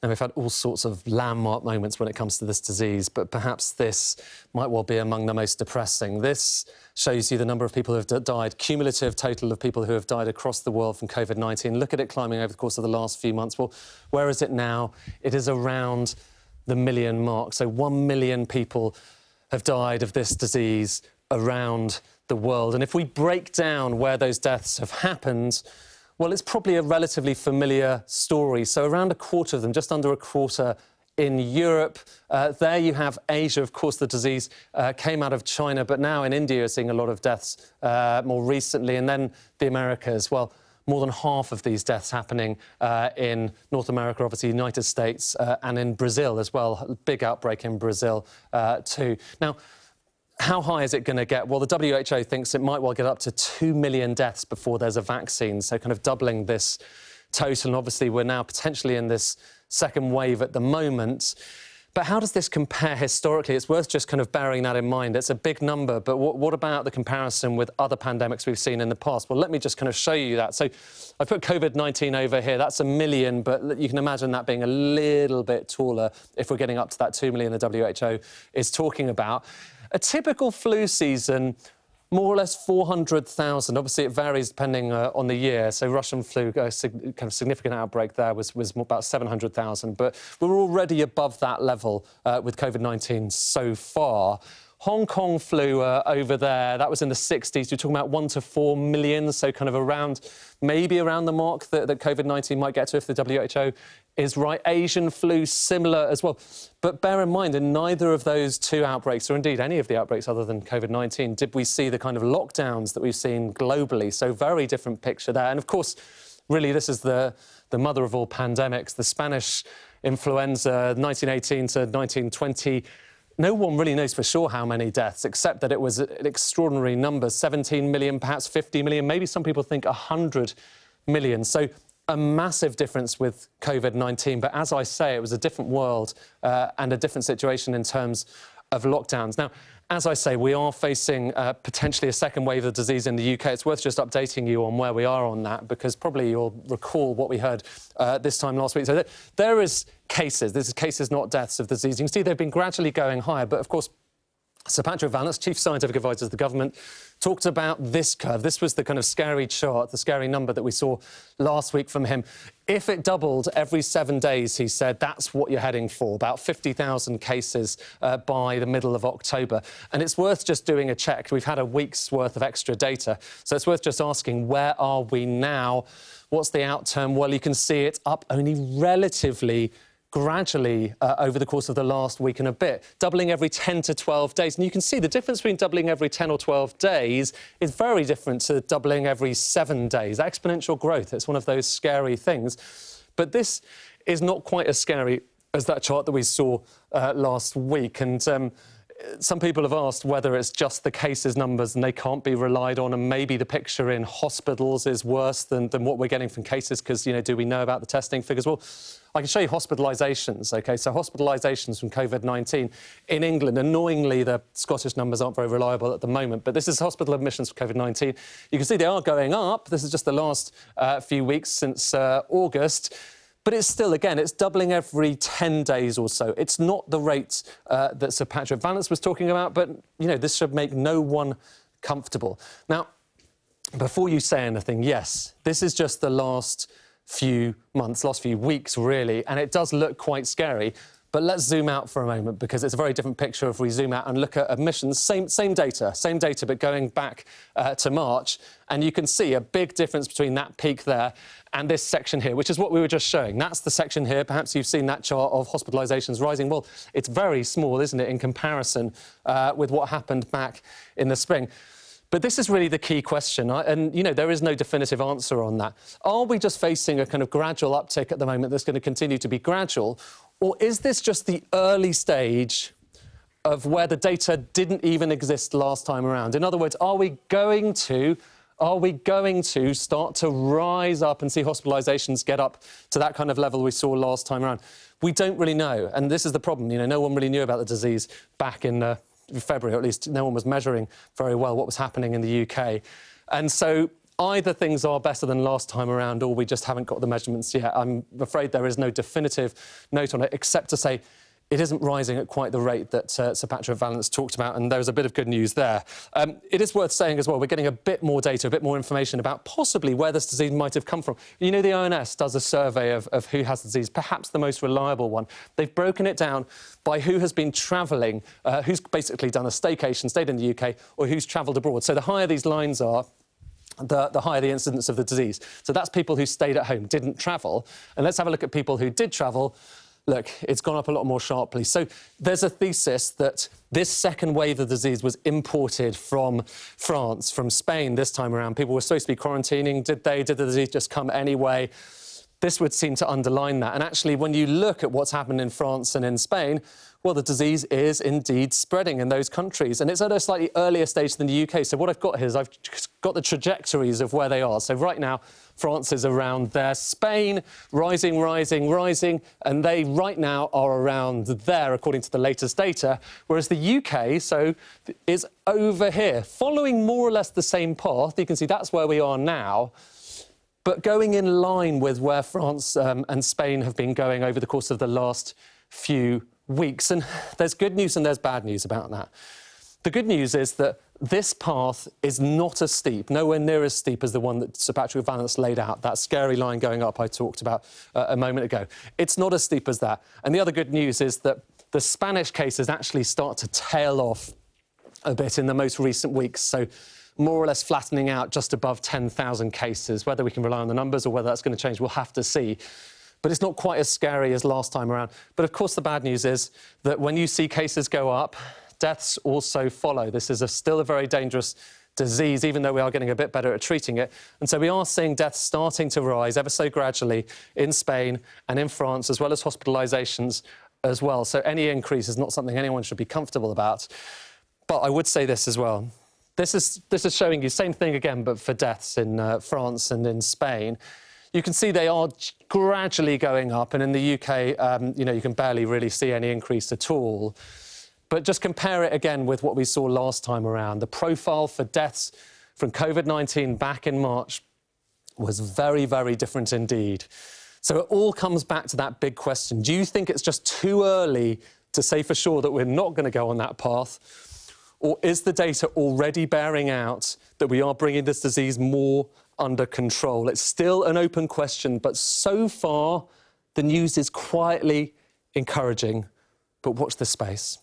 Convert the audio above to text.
And we've had all sorts of landmark moments when it comes to this disease, but perhaps this might well be among the most depressing. This shows you the number of people who have died, cumulative total of people who have died across the world from COVID-19. Look at it climbing over the course of the last few months. Well, where is it now? It is around the million mark. So 1 million people have died of this disease around the world. And if we break down where those deaths have happened, well, it's probably a relatively familiar story. So around a quarter of them, just under a quarter in Europe. There you have Asia. Of course, the disease came out of China, but now in India you're seeing a lot of deaths more recently. And then the Americas. Well, more than half of these deaths happening in North America, obviously United States, and in Brazil as well. A big outbreak in Brazil too. Now, how high is it going to get? Well, the WHO thinks it might well get up to 2 million deaths before there's a vaccine, so kind of doubling this total. And obviously, we're now potentially in this second wave at the moment. But how does this compare historically? It's worth just kind of bearing that in mind. It's a big number, but what about the comparison with other pandemics we've seen in the past? Well, let me just kind of show you that. So I put COVID-19 over here. That's 1 million, but you can imagine that being a little bit taller if we're getting up to that 2 million the WHO is talking about. A typical flu season, more or less 400,000. Obviously, it varies depending on the year. So Russian flu, kind of significant outbreak there was about 700,000. But we're already above that level with COVID-19 so far. Hong Kong flu over there, that was in the 60s. You're talking about 1 to 4 million, so kind of around, maybe around the mark that COVID-19 might get to if the WHO is right. Asian flu, similar as well. But bear in mind, in neither of those two outbreaks, or indeed any of the outbreaks other than COVID-19, did we see the kind of lockdowns that we've seen globally. So very different picture there. And of course, really, this is the mother of all pandemics, the Spanish influenza, 1918 to 1920. No one really knows for sure how many deaths, except that it was an extraordinary number, 17 million, perhaps 50 million, maybe some people think 100 million. So a massive difference with COVID-19. But as I say, it was a different world and a different situation in terms of lockdowns. Now, as I say, we are facing potentially a second wave of the disease in the UK. It's worth just updating you on where we are on that, because probably you'll recall what we heard this time last week. So there is cases. This is cases, not deaths of the disease. You can see they've been gradually going higher. But of course, Sir Patrick Vallance, Chief Scientific Advisor to the government, talked about this curve. This was the kind of scary chart, the scary number that we saw last week from him. If it doubled every 7 days, he said, that's what you're heading for, about 50,000 cases by the middle of October. And it's worth just doing a check. We've had a week's worth of extra data, so it's worth just asking, where are we now? What's the outturn? Well, you can see it's up only relatively gradually over the course of the last week and a bit, doubling every 10 to 12 days. And you can see the difference between doubling every 10 or 12 days is very different to doubling every 7 days. Exponential growth, it's one of those scary things. But this is not quite as scary as that chart that we saw last week. And some people have asked whether it's just the cases numbers and they can't be relied on, and maybe the picture in hospitals is worse than what we're getting from cases, because, you know, do we know about the testing figures? Well, I can show you hospitalizations, OK? So hospitalizations from COVID-19 in England. Annoyingly, the Scottish numbers aren't very reliable at the moment, but this is hospital admissions for COVID-19. You can see they are going up. This is just the last few weeks since August. But it's still, again, it's doubling every 10 days or so. It's not the rate that Sir Patrick Vallance was talking about, but, you know, this should make no one comfortable. Now, before you say anything, yes, this is just the last few months, last few weeks, really, and it does look quite scary. But let's zoom out for a moment, because it's a very different picture if we zoom out and look at admissions. Same data, but going back to March. And you can see a big difference between that peak there and this section here, which is what we were just showing. That's the section here. Perhaps you've seen that chart of hospitalizations rising. Well, it's very small, isn't it, in comparison with what happened back in the spring. But this is really the key question, and, you know, there is no definitive answer on that. Are we just facing a kind of gradual uptick at the moment that's going to continue to be gradual, or is this just the early stage of where the data didn't even exist last time around? In other words, are we going to start to rise up and see hospitalizations get up to that kind of level we saw last time around? We don't really know, and this is the problem. You know, no one really knew about the disease back in February, or at least no one was measuring very well what was happening in the UK. And so either things are better than last time around or we just haven't got the measurements yet. I'm afraid there is no definitive note on it, except to say it isn't rising at quite the rate that Sir Patrick Vallance talked about, and there's a bit of good news there. It is worth saying as well, we're getting a bit more data, a bit more information about possibly where this disease might have come from. You know, the ONS does a survey of who has the disease, perhaps the most reliable one. They've broken it down by who has been travelling, who's basically done a staycation, stayed in the UK, or who's travelled abroad. So the higher these lines are, the higher the incidence of the disease. So that's people who stayed at home, didn't travel. And let's have a look at people who did travel. Look, it's gone up a lot more sharply. So there's a thesis that this second wave of the disease was imported from France, from Spain this time around. People were supposed to be quarantining. Did the disease just come anyway? This would seem to underline that. And actually, when you look at what's happened in France and in Spain, well, the disease is indeed spreading in those countries. And it's at a slightly earlier stage than the UK. So what I've got here is I've got the trajectories of where they are. So right now, France is around there. Spain, rising, rising, rising. And they right now are around there, according to the latest data. Whereas the UK, is over here, following more or less the same path. You can see that's where we are now, but going in line with where France and Spain have been going over the course of the last few weeks. And there's good news and there's bad news about that. The good news is that this path is not as steep, nowhere near as steep as the one that Sir Patrick Vallance laid out, that scary line going up I talked about a moment ago. It's not as steep as that. And the other good news is that the Spanish cases actually start to tail off a bit in the most recent weeks. So more or less flattening out just above 10,000 cases. Whether we can rely on the numbers or whether that's going to change, we'll have to see. But it's not quite as scary as last time around. But of course, the bad news is that when you see cases go up, deaths also follow. This is still a very dangerous disease, even though we are getting a bit better at treating it. And so we are seeing deaths starting to rise ever so gradually in Spain and in France, as well as hospitalizations as well. So any increase is not something anyone should be comfortable about. But I would say this as well. This is showing you same thing again, but for deaths in France and in Spain. You can see they are gradually going up, and in the UK, you know, you can barely really see any increase at all. But just compare it again with what we saw last time around. The profile for deaths from COVID-19 back in March was very, very different indeed. So it all comes back to that big question. Do you think it's just too early to say for sure that we're not going to go on that path? Or is the data already bearing out that we are bringing this disease more under control? It's still an open question, but so far the news is quietly encouraging. But watch this space.